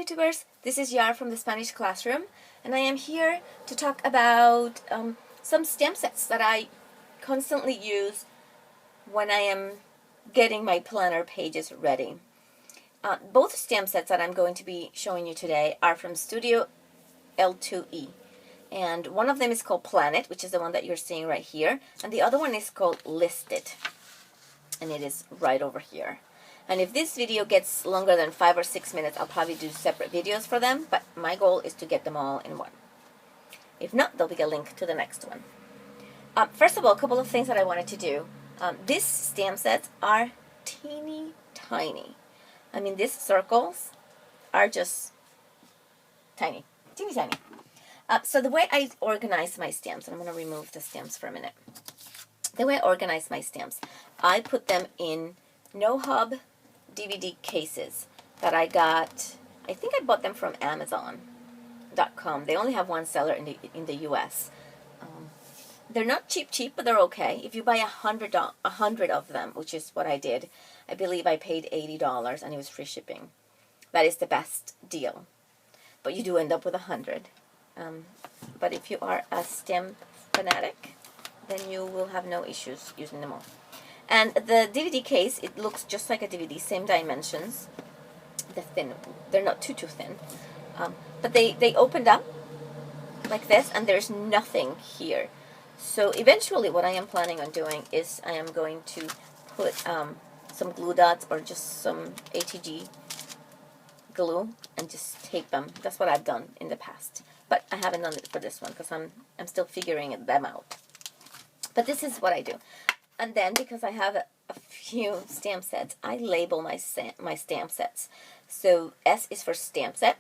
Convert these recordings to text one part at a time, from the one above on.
YouTubers, this is Yar from the Spanish Classroom, and I am here to talk about some stamp sets that I constantly use when I am getting my planner pages ready. Both stamp sets that I'm going to be showing you today are from Studio L2E, and one of them is called Plan It, which is the one that you're seeing right here, and the other one is called List It, and it is right over here. And if this video gets longer than 5 or 6 minutes, I'll probably do separate videos for them, but my goal is to get them all in one. If not, there'll be a link to the next one. First of all, a couple of things that I wanted to do. These stamp sets are teeny tiny. I mean, these circles are just tiny, teeny tiny. So the way I organize my stamps, and I'm going to remove the stamps for a minute. The way I organize my stamps, I put them in no-hub DVD cases that I got. I think I bought them from Amazon.com. They only have one seller in the US. They're not cheap, but they're okay. If you buy 100 of them, which is what I did, I believe I paid $80 and it was free shipping. That is the best deal. But you do end up with 100. But if you are a stamp fanatic, then you will have no issues using them all. And the DVD case, it looks just like a DVD, same dimensions. They're not too thin. But they opened up like this, and there's nothing here. So eventually what I am planning on doing is I am going to put some glue dots or just some ATG glue and just tape them. That's what I've done in the past. But I haven't done it for this one because I'm still figuring them out. But this is what I do. And then, because I have a few stamp sets, I label my stamp sets. So S is for stamp set.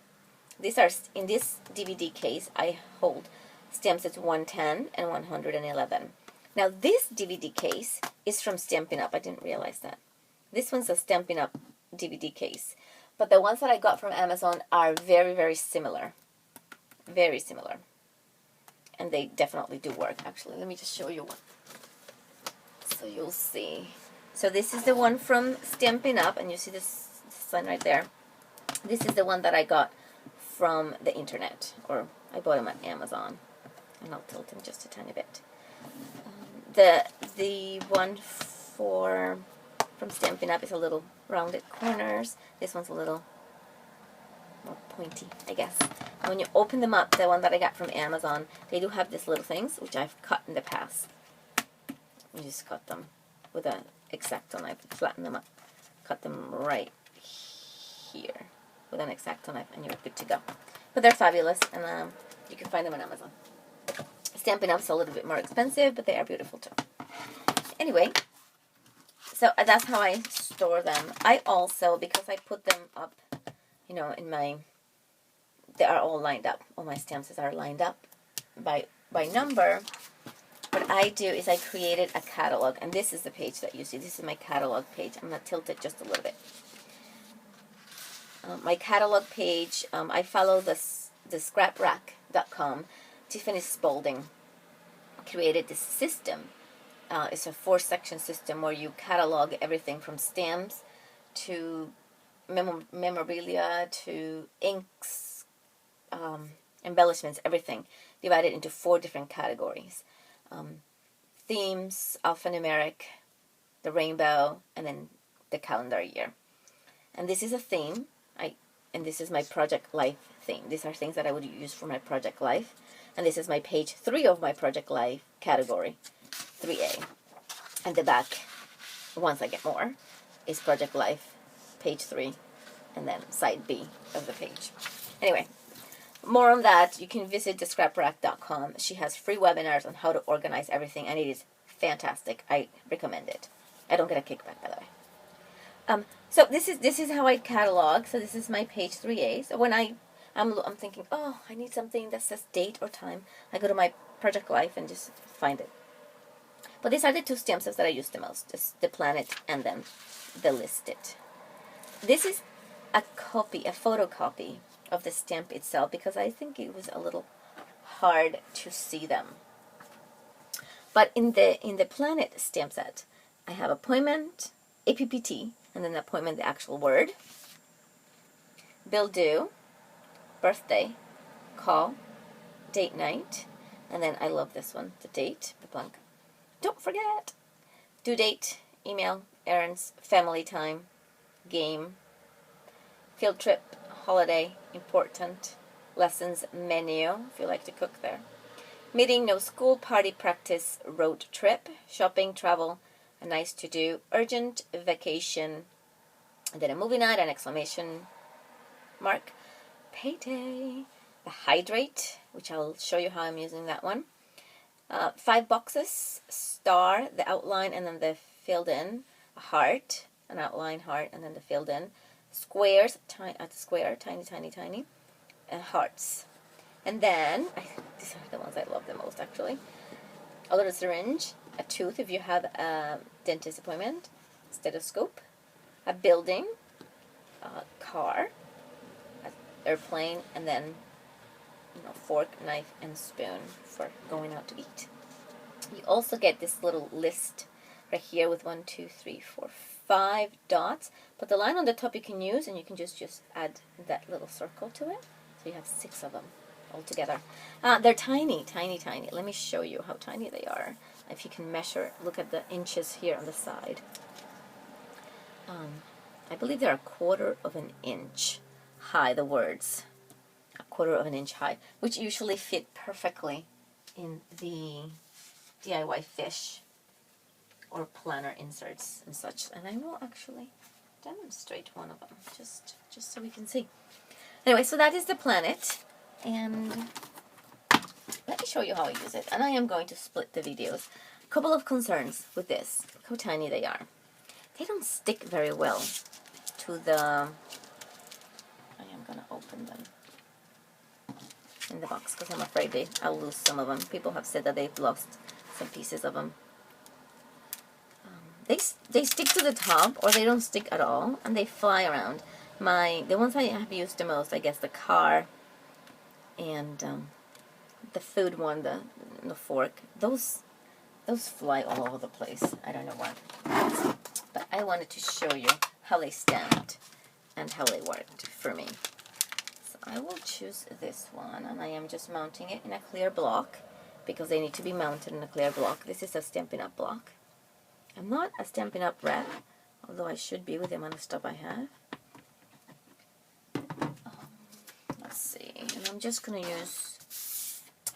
These are, in this DVD case, I hold stamp sets 110 and 111. Now, this DVD case is from Stampin' Up. I didn't realize that. This one's a Stampin' Up DVD case. But the ones that I got from Amazon are very, very similar. Very similar. And they definitely do work, actually. Let me just show you one. So you'll see. So this is the one from Stampin' Up, and you see this sign right there. This is the one that I got from the internet, or I bought them at Amazon. And I'll tilt them just a tiny bit. The one from Stampin' Up is a little rounded corners. This one's a little more pointy, I guess. And when you open them up, the one that I got from Amazon, they do have these little things, which I've cut in the past. You just cut them with an X-Acto knife, flatten them up, cut them right here with an X-Acto knife, and you're good to go. But they're fabulous, and you can find them on Amazon. Stampin' Up's a little bit more expensive, but they are beautiful too. Anyway, so that's how I store them. I also, because I put them up, you know, they are all lined up. All my stamps are lined up by number. What I do is I created a catalog, and this is the page that you see. This is my catalog page. I'm going to tilt it just a little bit. My catalog page, I follow the scraprack.com. Tiffany Spalding created this system. It's a 4-section system where you catalog everything from stamps to memorabilia to inks, embellishments, everything, divided into 4 different categories. Themes, alphanumeric, the rainbow, and then the calendar year. And this is a theme, and this is my Project Life theme. These are things that I would use for my Project Life. And this is my page 3 of my Project Life category, 3A. And the back, once I get more, is Project Life, page 3, and then side B of the page. Anyway, more on that, you can visit thescraprack.com. She has free webinars on how to organize everything, and it is fantastic. I recommend it. I don't get a kickback, by the way. So this is how I catalog. So this is my page 3A. So when I'm thinking, oh, I need something that says date or time, I go to my Project Life and just find it. But these are the 2 stamp sets that I use the most, the Plan It and then the List It. This is a photocopy of the stamp itself, because I think it was a little hard to see them. But in the Plan It stamp set, I have appointment, APPT, and then appointment, the actual word, bill due, birthday, call, date night, and then I love this one, the date, the blank. Don't forget. Due date, email, errands, family time, game, field trip, holiday, important, lessons, menu, if you like to cook there. Meeting, no school, party, practice, road trip, shopping, travel, a nice to do, urgent, vacation, and then a movie night, an exclamation mark, payday, the hydrate, which I'll show you how I'm using that one. 5 boxes, star, the outline, and then the filled in, a heart, an outline heart, and then the filled in, squares, square, tiny, tiny, tiny, and hearts. And then, these are the ones I love the most actually, a little syringe, a tooth if you have a dentist appointment, stethoscope, a building, a car, an airplane, and then fork, knife, and spoon for going out to eat. You also get this little list right here with 1, 2, 3, 4, 5 dots. But the line on the top you can use, and you can just add that little circle to it. So you have 6 of them all together. They're tiny, tiny, tiny. Let me show you how tiny they are. If you can measure, look at the inches here on the side. I believe they're 1/4 of an inch high, the words. 1/4 of an inch high, which usually fit perfectly in the DIY fish or planner inserts and such. And I will actually demonstrate one of them just so we can see. Anyway, so that is the planet, and let me show you how I use it. And I am going to split the videos. A couple of concerns with this: look how tiny they are. They don't stick very well to the... I am going to open them in the box because I'm afraid I'll lose some of them. People have said that they've lost some pieces of them. They stick to the top, or they don't stick at all, and they fly around. The ones I have used the most, I guess, the car and the food one, the fork. Those fly all over the place. I don't know why, but I wanted to show you how they stamped and how they worked for me. So I will choose this one, and I am just mounting it in a clear block because they need to be mounted in a clear block. This is a Stampin' Up! Block. I'm not a Stampin' Up! Rep, although I should be with the amount of stuff I have. Let's see, and I'm just going to use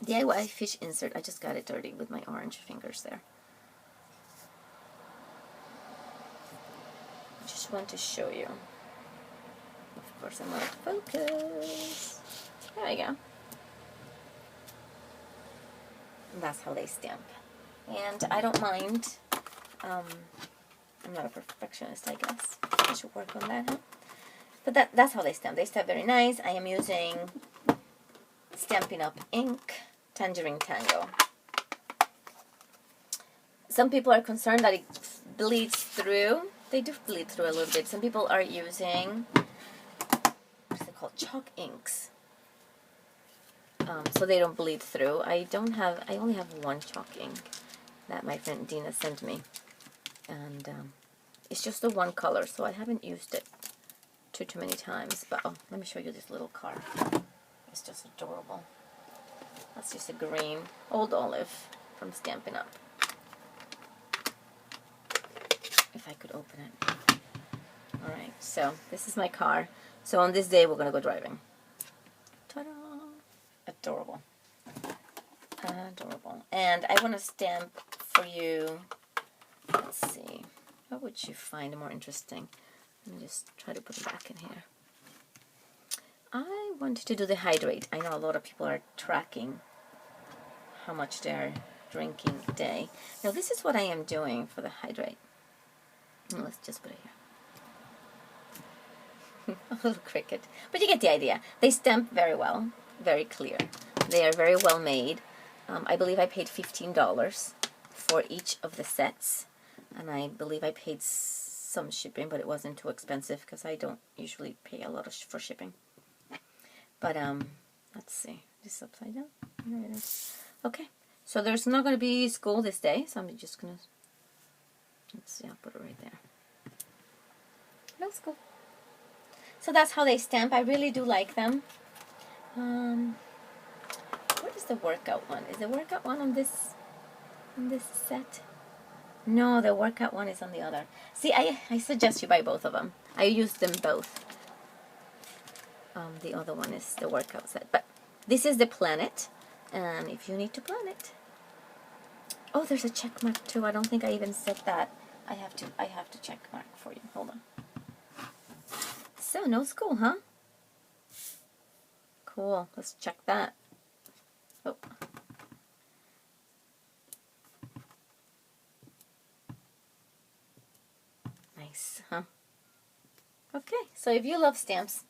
DIY fish insert. I just got it dirty with my orange fingers there. I just want to show you. Of course, I'm out of focus. There we go. And that's how they stamp. And I don't mind. I'm not a perfectionist, I guess. I should work on that, huh? But that's how they stamp. They stamp very nice. I am using Stampin' Up! Ink Tangerine Tango. Some people are concerned that it bleeds through. They do bleed through a little bit. Some people are using, what's it called, chalk inks. So they don't bleed through. I only have one chalk ink that my friend Dina sent me. And it's just the one color, so I haven't used it too many times. But let me show you this little card. It's just adorable. That's just a green old olive from Stampin' Up! If I could open it. Alright, so this is my car. So on this day we're going to go driving. Ta-da! Adorable. Adorable. And I want to stamp for you, let's see, what would you find more interesting? Let me just try to put it back in here. I wanted to do the hydrate. I know a lot of people are tracking how much they're drinking a day. Now this is what I am doing for the hydrate. Let's just put it here. A little cricket. But you get the idea. They stamp very well, very clear. They are very well made. I believe I paid $15 for each of the sets. And I believe I paid some shipping, but it wasn't too expensive because I don't usually pay a lot for shipping. But let's see. This is upside down. There it is. Okay. So there's not going to be school this day, so I'm just going to, let's see, I'll put it right there. No school. So that's how they stamp. I really do like them. What is the workout one? Is the workout one on this set? No, the workout one is on the other. See, I suggest you buy both of them. I use them both. The other one is the workout set, but this is the planet, and if you need to plan it. Oh, there's a check mark too. I don't think I even said that. I have to check mark for you. Hold on. So no school, huh? Cool. Let's check that. Oh. Nice, huh? Okay, so if you love stamps,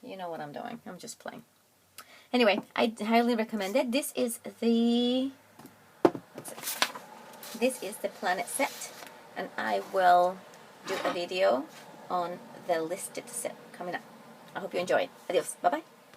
you know what I'm doing. I'm just playing. Anyway, I highly recommend it. This is the planet set, and I will do a video on the listed set coming up. I hope you enjoy it. Adios. Bye-bye.